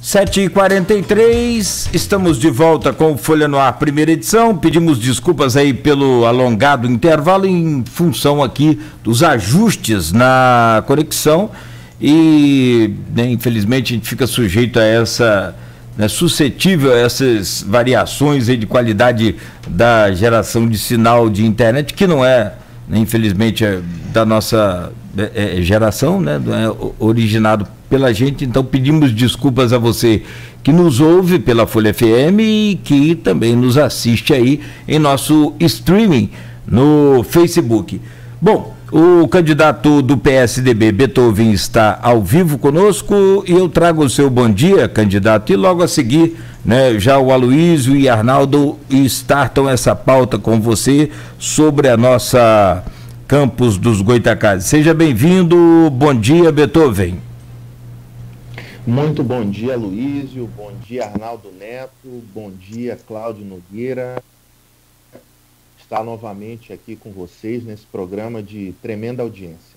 7h43, estamos de volta com o Folha no Ar, primeira edição. Pedimos desculpas aí pelo alongado intervalo em função aqui dos ajustes na conexão e, né, infelizmente a gente fica sujeito a essa, né, suscetível a essas variações aí de qualidade da geração de sinal de internet, que não é, né, infelizmente, da nossa geração, né, originado pela gente. Então pedimos desculpas a você que nos ouve pela Folha FM e que também nos assiste aí em nosso streaming no Facebook. Bom, o candidato do PSDB, Beethoven, está ao vivo conosco e eu trago o seu bom dia, candidato, e logo a seguir, né, já o Aloísio e Arnaldo startam essa pauta com você sobre a nossa Campos dos Goytacazes. Seja bem-vindo, bom dia, Beethoven. Muito bom dia, Aloísio, bom dia, Arnaldo Neto, bom dia, Cláudio Nogueira. Estar novamente aqui com vocês nesse programa de tremenda audiência.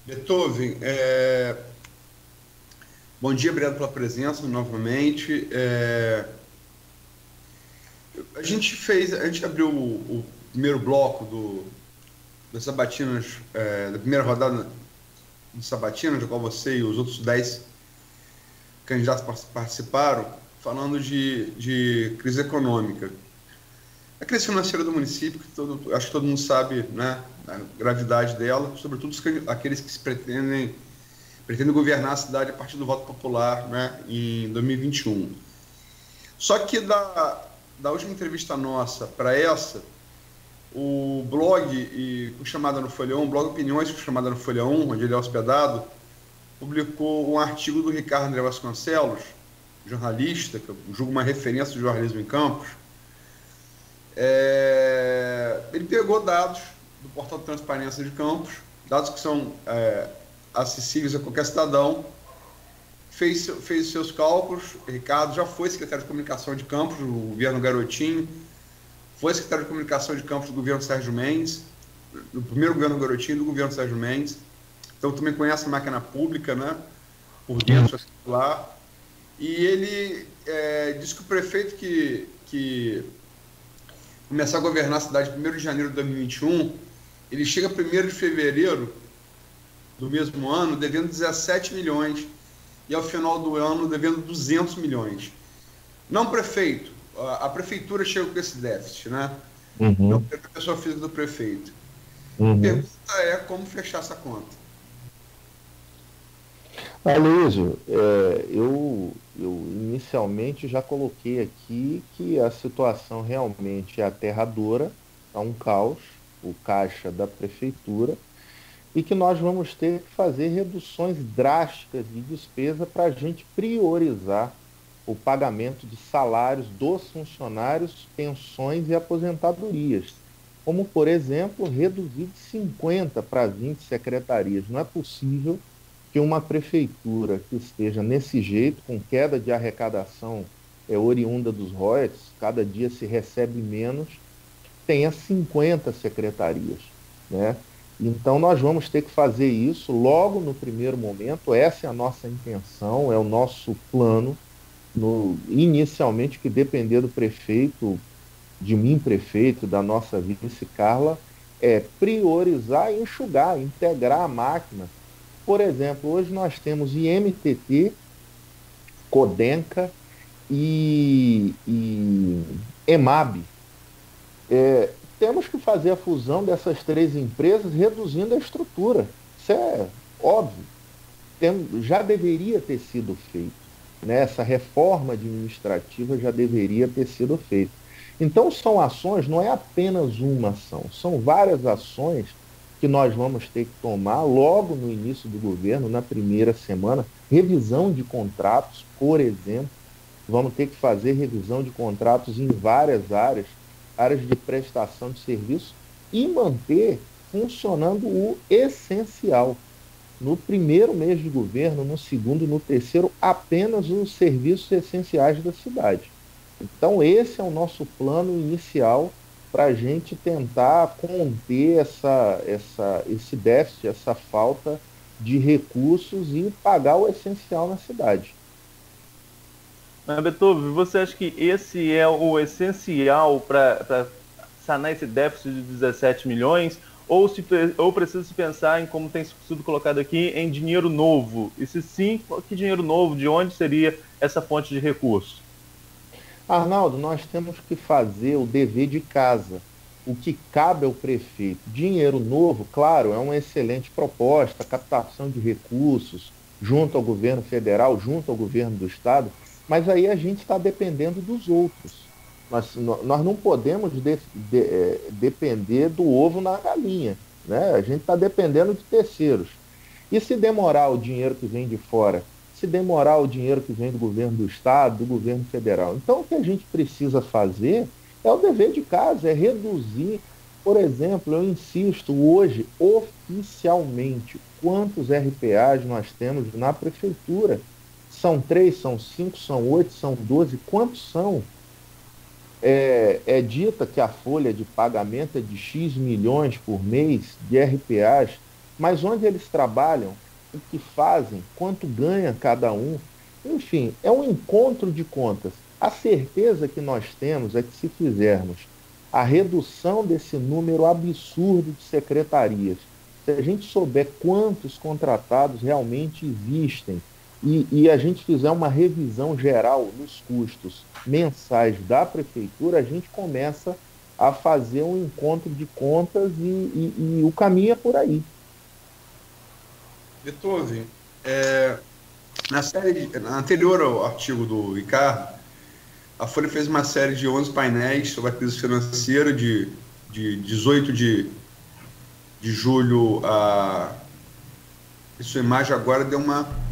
Beethoven, bom dia, obrigado pela presença novamente. A gente abriu o primeiro bloco das sabatinas, da primeira rodada de sabatina, de qual você e os outros 10 candidatos participaram, falando de crise econômica. A crise financeira do município, que acho que todo mundo sabe, né, a gravidade dela, sobretudo aqueles que pretendem governar a cidade a partir do voto popular, né, em 2021. Só que da última entrevista nossa para essa, o blog com chamada no Folha 1, o blog Opiniões com chamada no Folha 1, onde ele é hospedado, publicou um artigo do Ricardo André Vasconcelos, jornalista, que eu julgo uma referência de jornalismo em Campos. Ele pegou dados do Portal de Transparência de Campos, dados que são acessíveis a qualquer cidadão, fez seus cálculos. Ricardo já foi secretário de Comunicação de Campos, do governo Garotinho, foi secretário de Comunicação de Campos do governo Sérgio Mendes, do primeiro governo Garotinho do governo Sérgio Mendes. Então também conhece a máquina pública, né, por dentro lá. E ele disse que o prefeito que começar a governar a cidade em 1º de janeiro de 2021, ele chega 1º de fevereiro do mesmo ano devendo 17 milhões e ao final do ano devendo 200 milhões. Não prefeito, a prefeitura chega com esse déficit, né? Não a pessoa física do prefeito. A pergunta é como fechar essa conta. Aloísio, eu inicialmente já coloquei aqui que a situação realmente é aterradora, é um caos, o caixa da prefeitura, e que nós vamos ter que fazer reduções drásticas de despesa para a gente priorizar o pagamento de salários dos funcionários, pensões e aposentadorias, como, por exemplo, reduzir de 50 para 20 secretarias. Não é possível que uma prefeitura que esteja nesse jeito, com queda de arrecadação oriunda dos royalties, cada dia se recebe menos, tenha 50 secretarias, né? Então nós vamos ter que fazer isso logo no primeiro momento. Essa é a nossa intenção, é o nosso plano, inicialmente, que depender do prefeito, de mim, prefeito, da nossa vice Carla, priorizar e enxugar, integrar a máquina. Por exemplo, hoje nós temos IMTT, Codenca e EMAB. Temos que fazer a fusão dessas 3 empresas, reduzindo a estrutura. Isso é óbvio. Já deveria ter sido feito, né? Essa reforma administrativa já deveria ter sido feita. Então são ações, não é apenas uma ação, são várias ações que nós vamos ter que tomar logo no início do governo, na primeira semana. Revisão de contratos, por exemplo. Vamos ter que fazer revisão de contratos em várias áreas de prestação de serviço, e manter funcionando o essencial. No primeiro mês de governo, no segundo, no terceiro, apenas os serviços essenciais da cidade. Então esse é o nosso plano inicial para a gente tentar conter esse déficit, essa falta de recursos e pagar o essencial na cidade. Mas, Beethoven, você acha que esse é o essencial para sanar esse déficit de 17 milhões? Ou precisa se pensar em, como tem sido colocado aqui, em dinheiro novo? E se sim, que dinheiro novo? De onde seria essa fonte de recurso? Arnaldo, nós temos que fazer o dever de casa. O que cabe ao prefeito. Dinheiro novo, claro, é uma excelente proposta, captação de recursos junto ao governo federal, junto ao governo do estado, mas aí a gente está dependendo dos outros. Nós não podemos depender do ovo na galinha, né? A gente está dependendo de terceiros. E se demorar o dinheiro que vem de fora? Se demorar o dinheiro que vem do governo do estado, do governo federal? Então, o que a gente precisa fazer é o dever de casa, é reduzir. Por exemplo, eu insisto, hoje, oficialmente, quantos RPAs nós temos na prefeitura? São 3, são 5, são 8, são 12, quantos são? É dita que a folha de pagamento é de X milhões por mês de RPAs, mas onde eles trabalham, o que fazem, quanto ganha cada um, enfim, é um encontro de contas. A certeza que nós temos é que se fizermos a redução desse número absurdo de secretarias, se a gente souber quantos contratados realmente existem, e a gente fizer uma revisão geral nos custos mensais da prefeitura, a gente começa a fazer um encontro de contas e o caminho é por aí. Beethoven, na anterior ao artigo do Ricardo, a Folha fez uma série de 11 painéis sobre a crise financeira de 18 de julho a... Sua imagem agora deu uma...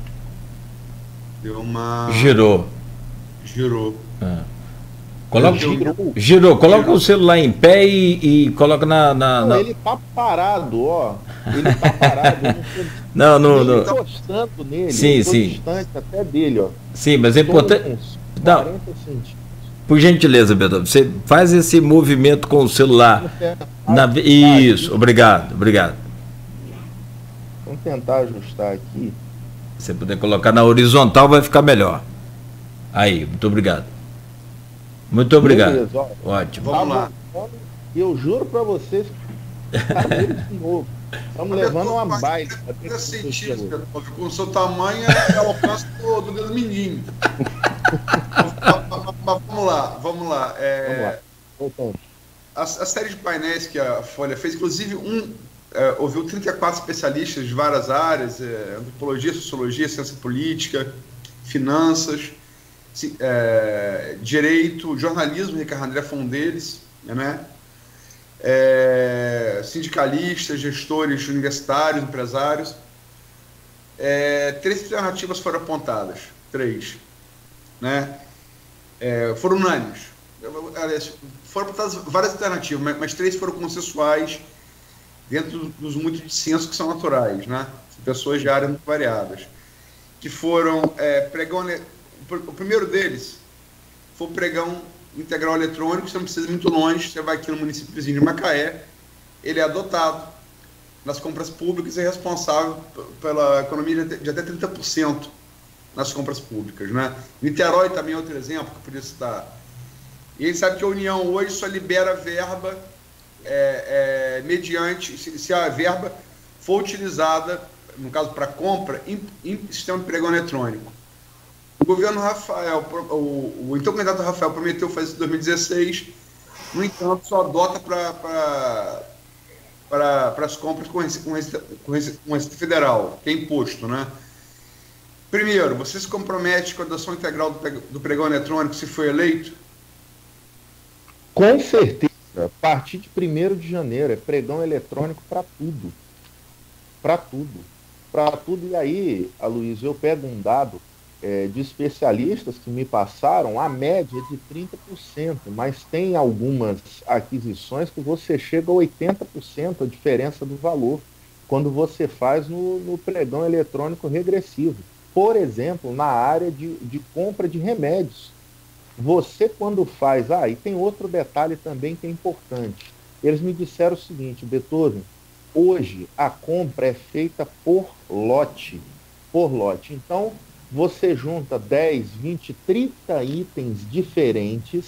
Girou. Girou. Coloca o celular em pé e coloca Não, ele tá parado, ó. Ele tá parado. Não. Encostando nele. Sim. Distante até dele, ó. Sim, mas é importante. Não. Por gentileza, Beethoven, você faz esse movimento com o celular. Isso, obrigado. Vamos tentar ajustar aqui. Se você puder colocar na horizontal, vai ficar melhor. Aí, muito obrigado. Muito obrigado. Beleza, ótimo. Vamos lá. Eu juro para vocês que tá de novo. Estamos levando uma baile. Com o seu tamanho é o alcance do dedo mindinho. Mas vamos lá. A série de painéis que a Folha fez, inclusive ouviu 34 especialistas de várias áreas, antropologia, sociologia, ciência política, finanças, direito, jornalismo. Ricardo André foi um deles, né? Sindicalistas, gestores universitários, empresários. 3 alternativas foram apontadas, 3, né? Foram unânimes. Foram apontadas várias alternativas, mas 3 foram consensuais dentro dos muitos dissensos que são naturais, né? Pessoas de áreas muito variadas, que foram pregão. O primeiro deles foi o pregão integral eletrônico. Você não precisa ir muito longe, você vai aqui no municípiozinho de Macaé, ele é adotado nas compras públicas e é responsável pela economia de até 30% nas compras públicas, né? Niterói também é outro exemplo que eu podia citar. E a gente sabe que a União hoje só libera verba mediante, se a verba for utilizada, no caso para compra, em sistema de pregão eletrônico. O governo Rafael, o então candidato Rafael prometeu fazer isso em 2016, no entanto, só adota para as compras com Receita Federal, que é imposto, né? Primeiro, você se compromete com a adoção integral do pregão eletrônico se for eleito? Com certeza. A partir de 1º de janeiro, é pregão eletrônico para tudo. Para tudo. E aí, Aloysio, eu pego um dado de especialistas que me passaram, a média é de 30%, mas tem algumas aquisições que você chega a 80% a diferença do valor, quando você faz no pregão eletrônico regressivo. Por exemplo, na área de compra de remédios. Você, quando faz... e tem outro detalhe também que é importante. Eles me disseram o seguinte: Beethoven, Hoje, a compra é feita por lote. Por lote. Então, você junta 10, 20, 30 itens diferentes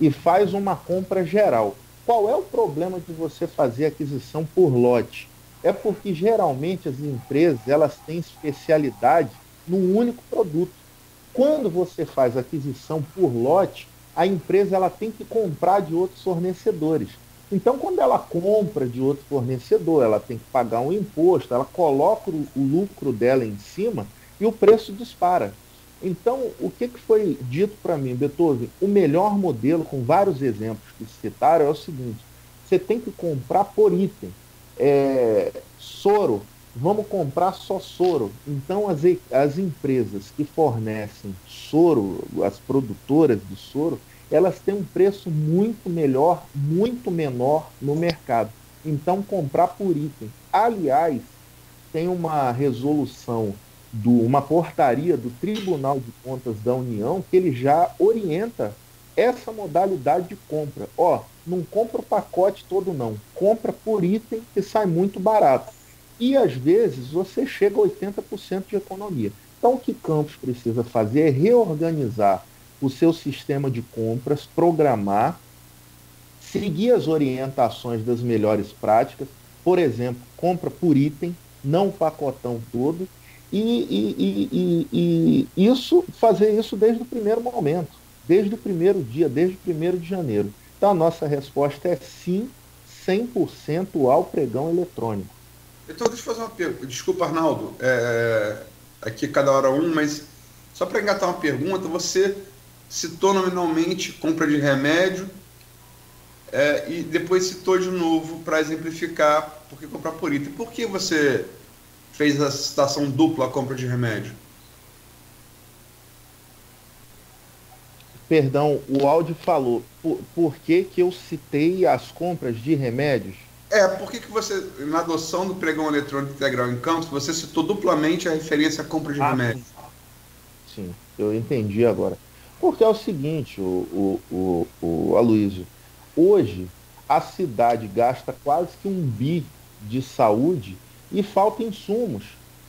e faz uma compra geral. Qual é o problema de você fazer aquisição por lote? É porque, geralmente, as empresas elas têm especialidade num único produto. Quando você faz aquisição por lote, a empresa ela tem que comprar de outros fornecedores. Então, quando ela compra de outro fornecedor, ela tem que pagar um imposto, ela coloca o lucro dela em cima e o preço dispara. Então, o que foi dito para mim, Beethoven? O melhor modelo, com vários exemplos que citaram, é o seguinte: você tem que comprar por item. Soro, vamos comprar só soro. Então, as empresas que fornecem soro, as produtoras de soro, elas têm um preço muito melhor, muito menor no mercado. Então, comprar por item. Aliás, tem uma resolução, uma portaria do Tribunal de Contas da União que ele já orienta essa modalidade de compra. Não compra o pacote todo não, compra por item que sai muito barato. E às vezes você chega a 80% de economia. Então o que Campos precisa fazer é reorganizar o seu sistema de compras, programar, seguir as orientações das melhores práticas, por exemplo, compra por item, não o pacotão todo, e fazer isso desde o primeiro momento, desde o primeiro dia, desde o 1º de janeiro. Então a nossa resposta é sim, 100% ao pregão eletrônico. Então deixa eu fazer uma pergunta. Desculpa, Arnaldo, aqui cada hora mas só para engatar uma pergunta, você citou nominalmente compra de remédio e depois citou de novo para exemplificar por que comprar por item. Por que você fez a citação dupla à compra de remédio? Perdão, o áudio falou. Por que eu citei as compras de remédios? Por que você, na adoção do pregão eletrônico integral em Campos, você citou duplamente a referência à compra de remédio? Sim, eu entendi agora. Porque é o seguinte, o Aloysio, hoje a cidade gasta quase que 1 bi de saúde e falta insumos.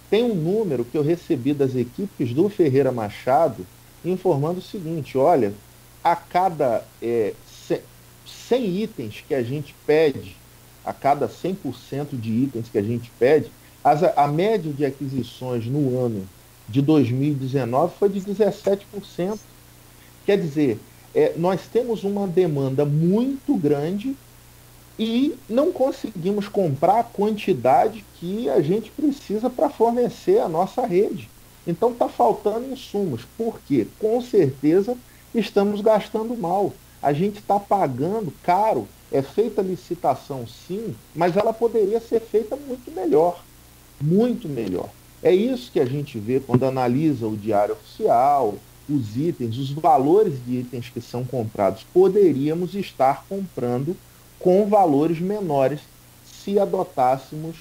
Tem um número que eu recebi das equipes do Ferreira Machado informando o seguinte: olha, a cada 100 itens que a gente pede, a cada 100% de itens que a gente pede, a média de aquisições no ano de 2019 foi de 17%. Quer dizer, nós temos uma demanda muito grande e não conseguimos comprar a quantidade que a gente precisa para fornecer a nossa rede. Então está faltando insumos. Por quê? Com certeza estamos gastando mal. A gente está pagando caro. É feita licitação, sim, mas ela poderia ser feita muito melhor. Muito melhor. É isso que a gente vê quando analisa o diário oficial, os itens, os valores de itens que são comprados. Poderíamos estar comprando com valores menores se adotássemos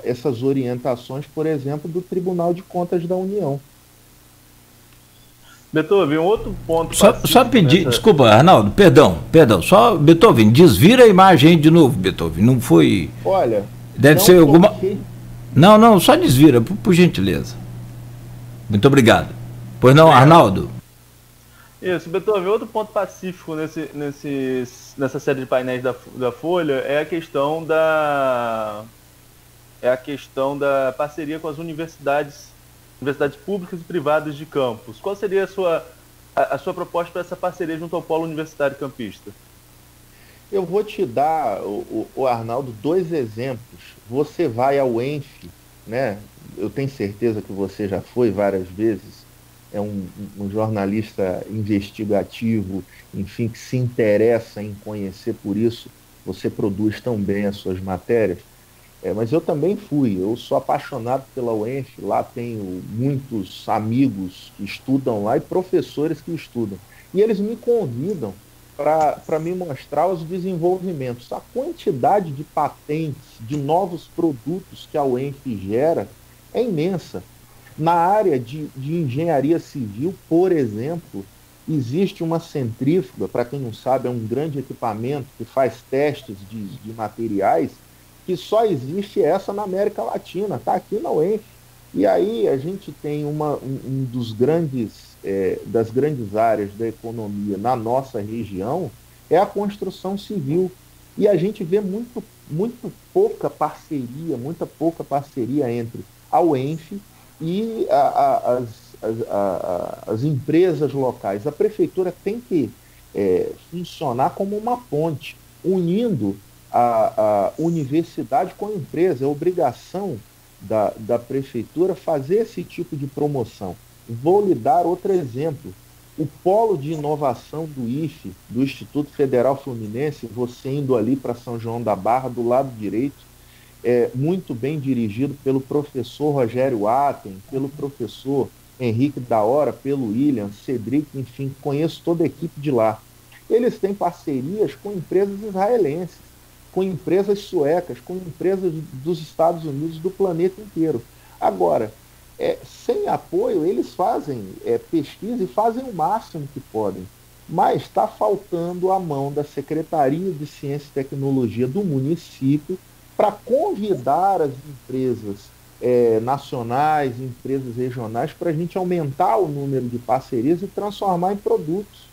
essas orientações, por exemplo, do Tribunal de Contas da União. Beethoven, um outro ponto... Só pedir, desculpa, Arnaldo, perdão, só, Beethoven, desvira a imagem de novo, Beethoven, não foi... Olha... Deve ser alguma... Não, só desvira, por gentileza. Muito obrigado. Pois não, Arnaldo? Isso, Beethoven, outro ponto pacífico nessa série de painéis da Folha é a questão da parceria com as universidades públicas e privadas de Campos. Qual seria a sua proposta para essa parceria junto ao Polo Universitário Campista? Eu vou te dar, o Arnaldo, 2 exemplos. Você vai ao ENF, né? Eu tenho certeza que você já foi várias vezes. É um jornalista investigativo, enfim, que se interessa em conhecer, por isso você produz tão bem as suas matérias. Mas eu também fui, eu sou apaixonado pela UENF, lá tenho muitos amigos que estudam lá e professores que estudam. E eles me convidam para me mostrar os desenvolvimentos. A quantidade de patentes, de novos produtos que a UENF gera é imensa. Na área de engenharia civil, por exemplo, existe uma centrífuga, para quem não sabe, é um grande equipamento que faz testes de materiais, que só existe essa na América Latina, está aqui na UENF. E aí a gente tem um dos das grandes áreas da economia na nossa região, é a construção civil. E a gente vê muito muita pouca parceria entre a UENF e as empresas locais. A prefeitura tem que funcionar como uma ponte, unindo a universidade com a empresa. É obrigação da prefeitura fazer esse tipo de promoção. Vou lhe dar outro exemplo. O polo de inovação do IFE, do Instituto Federal Fluminense, você indo ali para São João da Barra, do lado direito, muito bem dirigido pelo professor Rogério Atten, pelo professor Henrique da Hora, pelo William, Cedric, enfim, conheço toda a equipe de lá. Eles têm parcerias com empresas israelenses, com empresas suecas, com empresas dos Estados Unidos, do planeta inteiro. Agora, sem apoio, eles fazem pesquisa e fazem o máximo que podem. Mas está faltando a mão da Secretaria de Ciência e Tecnologia do município para convidar as empresas nacionais, empresas regionais, para a gente aumentar o número de parcerias e transformar em produtos.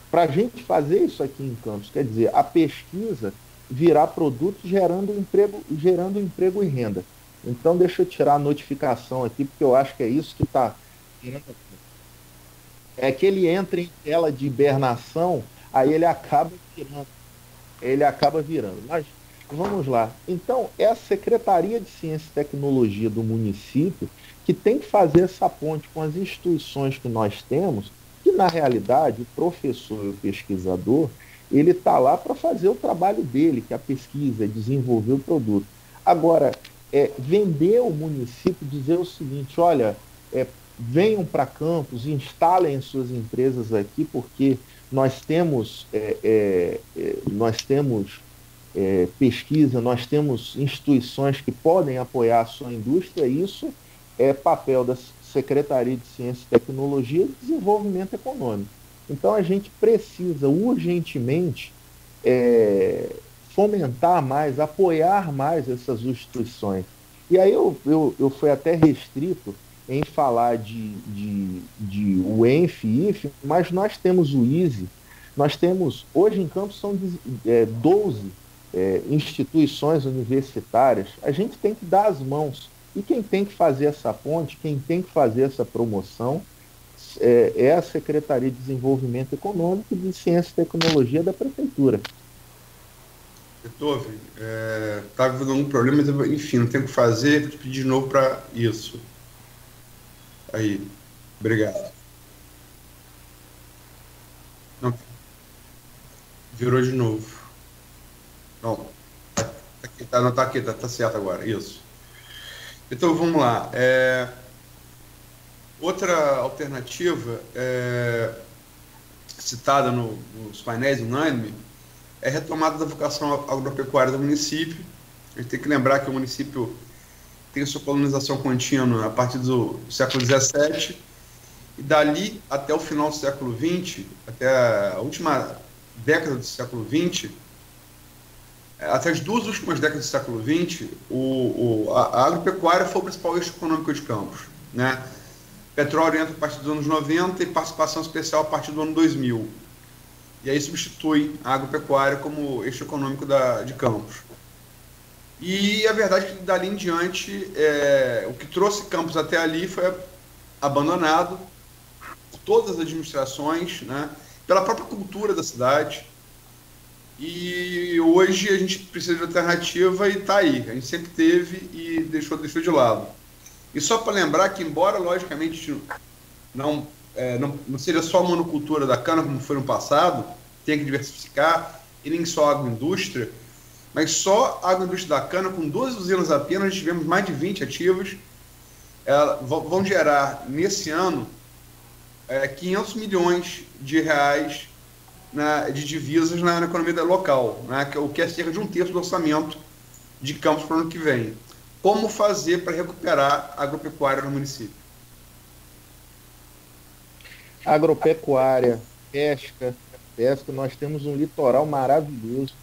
Para a gente fazer isso aqui em Campos, quer dizer, a pesquisa virar produto gerando emprego e renda. Então, deixa eu tirar a notificação aqui, porque eu acho que é isso que está... É que ele entra em tela de hibernação, aí ele acaba virando. Mas vamos lá. Então, é a Secretaria de Ciência e Tecnologia do município que tem que fazer essa ponte com as instituições que nós temos, que, na realidade, o professor e o pesquisador, ele está lá para fazer o trabalho dele, que é a pesquisa, é desenvolver o produto. Agora, vender o município, dizer o seguinte, olha, venham para Campos, instalem suas empresas aqui, porque nós temos pesquisa, nós temos instituições que podem apoiar a sua indústria. Isso é papel da Secretaria de Ciência e Tecnologia e Desenvolvimento Econômico. Então a gente precisa urgentemente fomentar mais, apoiar mais essas instituições. E aí eu fui até restrito em falar de UENF e IFE, mas nós temos o ISE, nós temos, hoje em Campos são 12 instituições universitárias. A gente tem que dar as mãos. E quem tem que fazer essa ponte, quem tem que fazer essa promoção, é a Secretaria de Desenvolvimento Econômico e de Ciência e Tecnologia da Prefeitura. Beethoven, estava vendo algum problema, mas enfim, não tem o que fazer, vou te pedir de novo para isso. Aí, obrigado. Não, virou de novo. Não, tá aqui, tá certo agora, isso. Então vamos lá. Outra alternativa citada nos painéis unânime é a retomada da vocação agropecuária do município. A gente tem que lembrar que o município tem sua colonização contínua a partir do século XVII, e dali até o final do século XX, até a última década do século XX, até as 2 últimas décadas do século XX, a agropecuária foi o principal eixo econômico de Campos, né? Petróleo entra a partir dos anos 90 e participação especial a partir do ano 2000. E aí substitui a agropecuária como eixo econômico de Campos. E a verdade é que dali em diante, o que trouxe Campos até ali foi abandonado por todas as administrações, né? Pela própria cultura da cidade. E hoje a gente precisa de alternativa e está aí. A gente sempre teve e deixou de lado. E só para lembrar que, embora logicamente não seja só a monocultura da cana, como foi no passado, tem que diversificar, e nem só a agroindústria, mas só a agroindústria da cana, com 12 usinas apenas, nós tivemos mais de 20 ativas, vão gerar, nesse ano, 500 milhões de reais de divisas na economia local, né, o que é cerca de 1/3 do orçamento de Campos para o ano que vem. Como fazer para recuperar a agropecuária no município? Agropecuária, pesca, nós temos um litoral maravilhoso.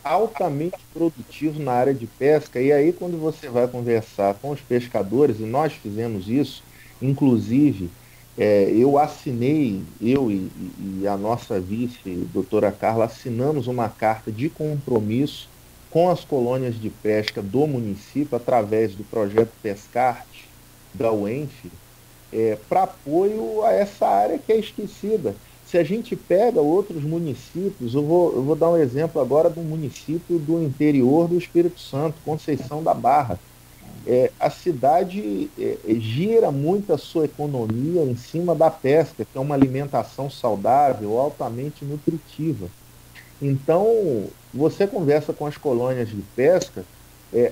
altamente produtivos na área de pesca. E aí, quando você vai conversar com os pescadores, e nós fizemos isso, inclusive, eu assinei, e a nossa vice, doutora Carla, assinamos uma carta de compromisso com as colônias de pesca do município, através do projeto Pescarte, da UENF, para apoio a essa área que é esquecida. Se a gente pega outros municípios, eu vou dar um exemplo agora do município do interior do Espírito Santo, Conceição da Barra. A cidade gira muito a sua economia em cima da pesca, que é uma alimentação saudável, altamente nutritiva. Então, você conversa com as colônias de pesca,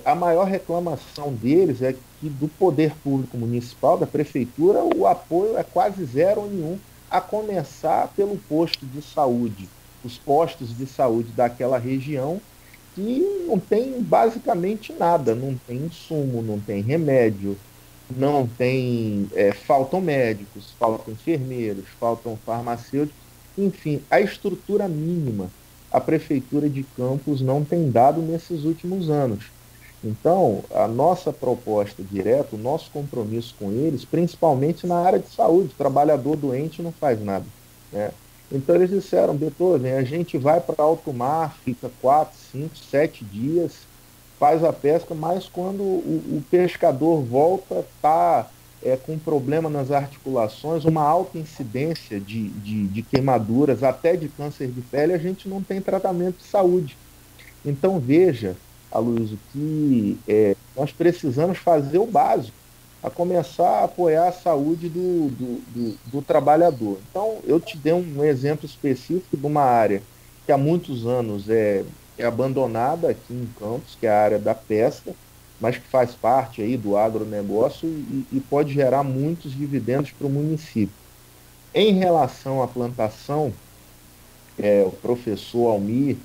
a maior reclamação deles é que do poder público municipal, da prefeitura, o apoio é quase zero ou nenhum, a começar pelo posto de saúde, os postos de saúde daquela região, que não tem basicamente nada, não tem insumo, não tem remédio, não tem, faltam médicos, faltam enfermeiros, faltam farmacêuticos, enfim, a estrutura mínima a Prefeitura de Campos não tem dado nesses últimos anos. Então, a nossa proposta direta, o nosso compromisso com eles, principalmente na área de saúde, o trabalhador doente não faz nada, né? Então eles disseram, Beethoven, a gente vai para alto mar, fica 4, 5, 7 dias, faz a pesca, mas quando o pescador volta, está com problema nas articulações, uma alta incidência de queimaduras, até de câncer de pele, a gente não tem tratamento de saúde. Então veja, Aloysio, que nós precisamos fazer o básico, a começar a apoiar a saúde do trabalhador. Então, eu te dei um exemplo específico de uma área que há muitos anos é abandonada aqui em Campos, que é a área da pesca, mas que faz parte aí do agronegócio e pode gerar muitos dividendos para o município. Em relação à plantação, o professor Almir,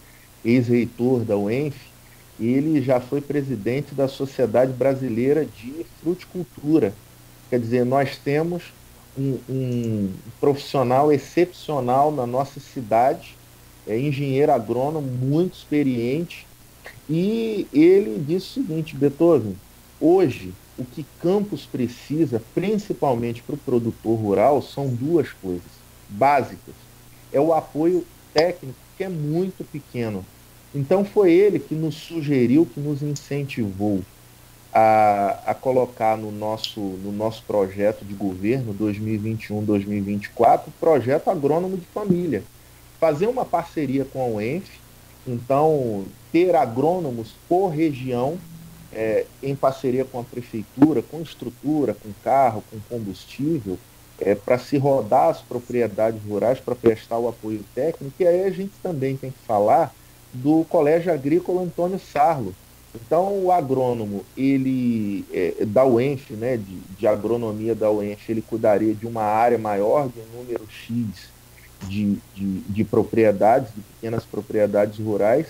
ex-reitor da UENF, ele já foi presidente da Sociedade Brasileira de Fruticultura. Quer dizer, nós temos um profissional excepcional na nossa cidade, engenheiro agrônomo muito experiente, e ele disse o seguinte, Beethoven, hoje o que Campos precisa, principalmente para o produtor rural, são duas coisas básicas. É o apoio técnico, que é muito pequeno. Então foi ele que nos sugeriu, que nos incentivou a colocar no nosso projeto de governo 2021-2024, o projeto Agrônomo de Família. Fazer uma parceria com a UENF, então ter agrônomos por região, em parceria com a prefeitura, com estrutura, com carro, com combustível, para se rodar as propriedades rurais, para prestar o apoio técnico. E aí a gente também tem que falar do Colégio Agrícola Antônio Sarlo. Então, o agrônomo, ele da UENF, né, de agronomia da UENF, ele cuidaria de uma área maior, de um número X de propriedades, de pequenas propriedades rurais,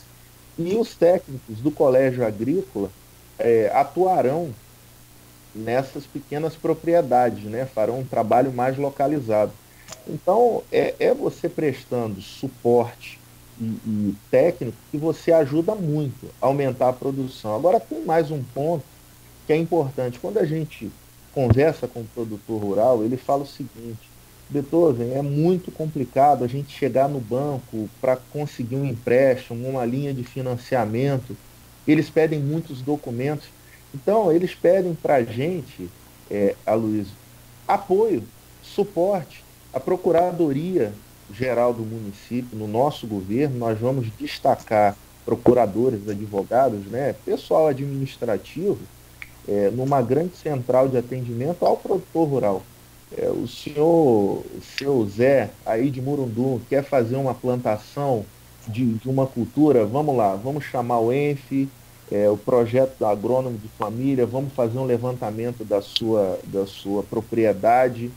e os técnicos do Colégio Agrícola atuarão nessas pequenas propriedades, né, farão um trabalho mais localizado. Então, você prestando suporte e técnico que você ajuda muito a aumentar a produção. Agora, tem mais um ponto que é importante. Quando a gente conversa com o produtor rural, ele fala o seguinte, Beethoven, é muito complicado a gente chegar no banco para conseguir um empréstimo, uma linha de financiamento. Eles pedem muitos documentos. Então, eles pedem para a gente, Aloysio, apoio, suporte. A Procuradoria Geral do município, no nosso governo, nós vamos destacar procuradores, advogados, né, pessoal administrativo, numa grande central de atendimento ao produtor rural. O seu Zé, aí de Murundu, quer fazer uma plantação de uma cultura, vamos lá, vamos chamar o ENF, o projeto agrônomo de família, vamos fazer um levantamento da sua propriedade,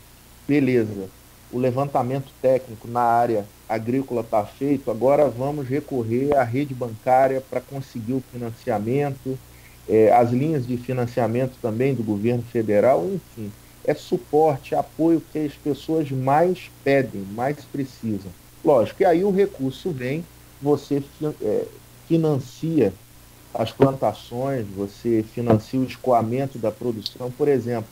beleza. O levantamento técnico na área agrícola está feito, agora vamos recorrer à rede bancária para conseguir o financiamento, as linhas de financiamento também do governo federal, enfim, é suporte, apoio que as pessoas mais pedem, mais precisam. Lógico, e aí o recurso vem, você financia as plantações, você financia o escoamento da produção. Por exemplo,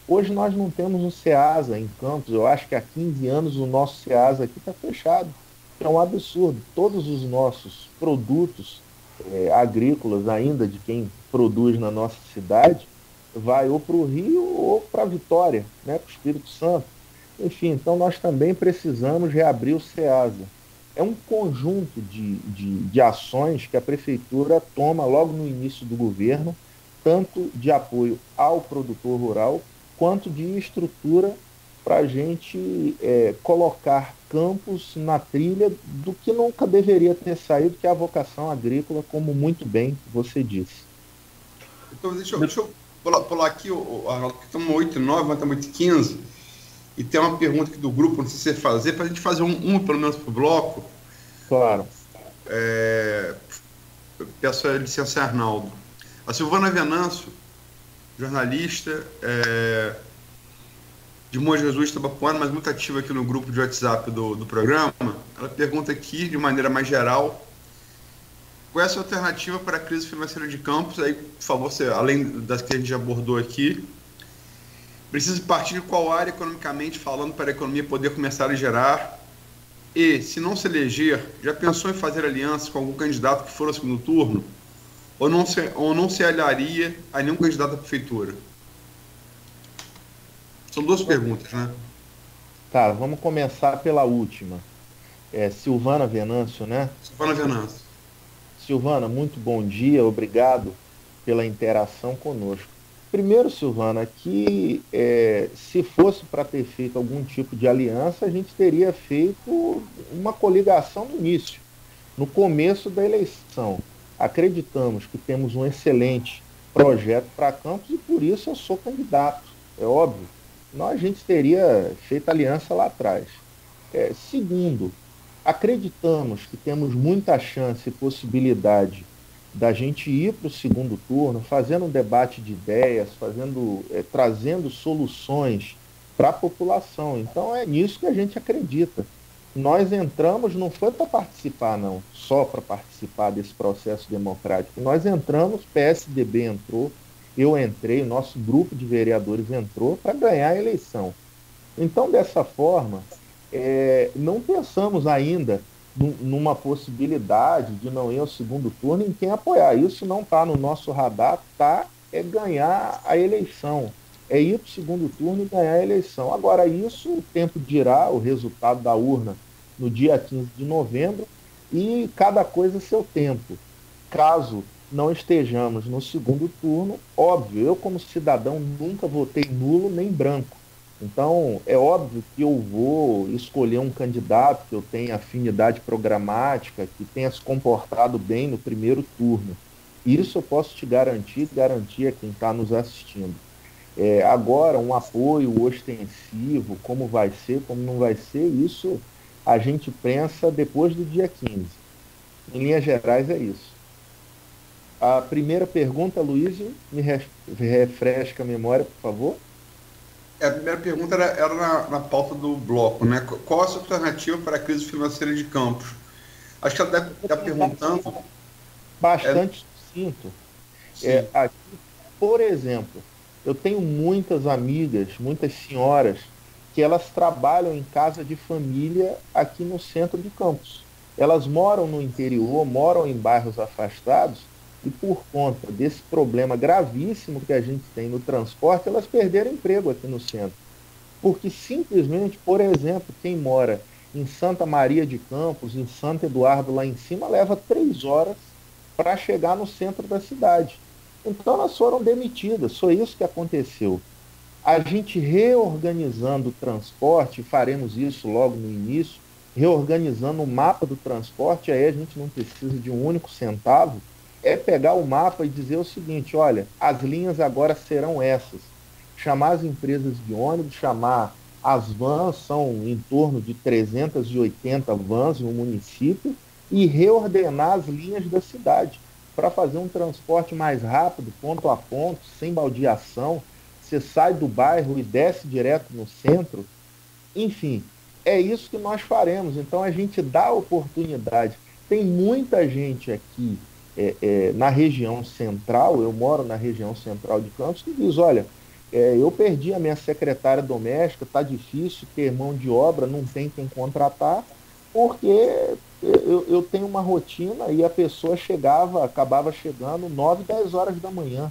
hoje nós não temos um Ceasa em Campos. Eu acho que há 15 anos o nosso Ceasa aqui está fechado. É um absurdo. Todos os nossos produtos agrícolas, ainda de quem produz na nossa cidade, vai ou para o Rio ou para Vitória, né, para o Espírito Santo. Enfim, então nós também precisamos reabrir o Ceasa. É um conjunto de ações que a Prefeitura toma logo no início do governo, tanto de apoio ao produtor rural, quanto de estrutura para a gente colocar Campos na trilha do que nunca deveria ter saído, que é a vocação agrícola, como muito bem você disse. Então, deixa eu pular aqui, Arnaldo, porque estamos 8h09, mas estamos 8h15, e tem uma pergunta aqui do grupo, não sei se você fazer, para a gente fazer uma pelo menos para o bloco. Claro. Peço a licença, Arnaldo. A Silvana Venâncio, jornalista de Mogi Jesus, Itabapoana, mas muito ativa aqui no grupo de WhatsApp do programa, ela pergunta aqui, de maneira mais geral, qual é a sua alternativa para a crise financeira de Campos? Aí, por favor, você, além das que a gente já abordou aqui, precisa partir de qual área, economicamente falando, para a economia poder começar a gerar? E, se não se eleger, já pensou em fazer alianças com algum candidato que for ao segundo turno? Ou não se aliaria a nenhum candidato à prefeitura? São duas perguntas, né? Tá, vamos começar pela última. Silvana Venâncio, né? Silvana Venâncio. Silvana, muito bom dia, obrigado pela interação conosco. Primeiro, Silvana, que se fosse para ter feito algum tipo de aliança, a gente teria feito uma coligação no início, no começo da eleição. Acreditamos que temos um excelente projeto para Campos e por isso eu sou candidato, é óbvio. Senão a gente teria feito aliança lá atrás. Segundo, acreditamos que temos muita chance e possibilidade da gente ir para o segundo turno, fazendo um debate de ideias, trazendo soluções para a população. Então é nisso que a gente acredita. Nós entramos, não foi para participar, não, só para participar desse processo democrático. Nós entramos, PSDB entrou, eu entrei, o nosso grupo de vereadores entrou para ganhar a eleição. Então, dessa forma, não pensamos ainda numa possibilidade de não ir ao segundo turno em quem apoiar. Isso não está no nosso radar, ganhar a eleição. É ir para o segundo turno e ganhar a eleição. Agora, isso o tempo dirá, o resultado da urna no dia 15 de novembro, e cada coisa seu tempo. Caso não estejamos no segundo turno, óbvio, eu como cidadão nunca votei nulo nem branco. Então, é óbvio que eu vou escolher um candidato que eu tenha afinidade programática, que tenha se comportado bem no primeiro turno. Isso eu posso te garantir a quem está nos assistindo. Agora, um apoio ostensivo, como vai ser, como não vai ser, isso a gente pensa depois do dia 15. Em linhas gerais, é isso. A primeira pergunta, Luiz, me refresca a memória, por favor. A primeira pergunta era na pauta do bloco, né? Qual a sua alternativa para a crise financeira de Campos? Acho que ela deve estar perguntando. Bastante sucinto. Aqui, por exemplo, eu tenho muitas amigas, muitas senhoras, que elas trabalham em casa de família aqui no centro de Campos. Elas moram no interior, moram em bairros afastados, e por conta desse problema gravíssimo que a gente tem no transporte, elas perderam emprego aqui no centro. Porque simplesmente, por exemplo, quem mora em Santa Maria de Campos, em Santo Eduardo lá em cima, leva 3 horas para chegar no centro da cidade. Então elas foram demitidas, foi isso que aconteceu. A gente reorganizando o transporte, faremos isso logo no início, reorganizando o mapa do transporte, aí a gente não precisa de um único centavo, pegar o mapa e dizer o seguinte, olha, as linhas agora serão essas. Chamar as empresas de ônibus, chamar as vans, são em torno de 380 vans no município, e reordenar as linhas da cidade para fazer um transporte mais rápido, ponto a ponto, sem baldeação. Você sai do bairro e desce direto no centro. Enfim, é isso que nós faremos. Então a gente dá a oportunidade tem muita gente aqui na região central, eu moro na região central de Campos, que diz, olha, eu perdi a minha secretária doméstica, está difícil ter mão de obra, não tem quem contratar, porque eu tenho uma rotina e a pessoa acabava chegando 9, 10 horas da manhã,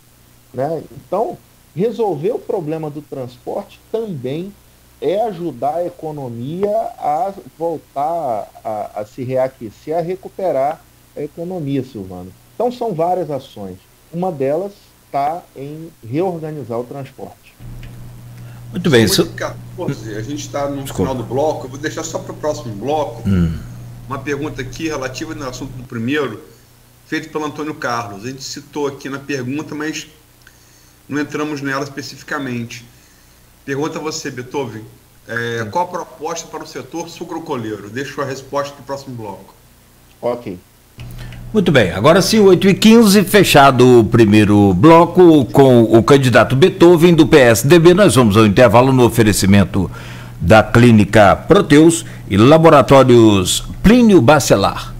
né? Então, resolver o problema do transporte também é ajudar a economia a voltar a se reaquecer, a recuperar a economia, Silvano. Então, são várias ações. Uma delas está em reorganizar o transporte. Muito bem. 14, a gente está no final do bloco. Eu vou deixar só para o próximo bloco uma pergunta aqui relativa no assunto do primeiro, feito pelo Antônio Carlos. A gente citou aqui na pergunta, mas não entramos nela especificamente. Pergunta a você, Beethoven. Qual a proposta para o setor sucrocoleiro? Deixo a resposta para o próximo bloco. Ok. Muito bem, agora sim, 8h15, fechado o primeiro bloco com o candidato Beethoven do PSDB. Nós vamos ao intervalo no oferecimento da Clínica Proteus e Laboratórios Plínio Bacelar.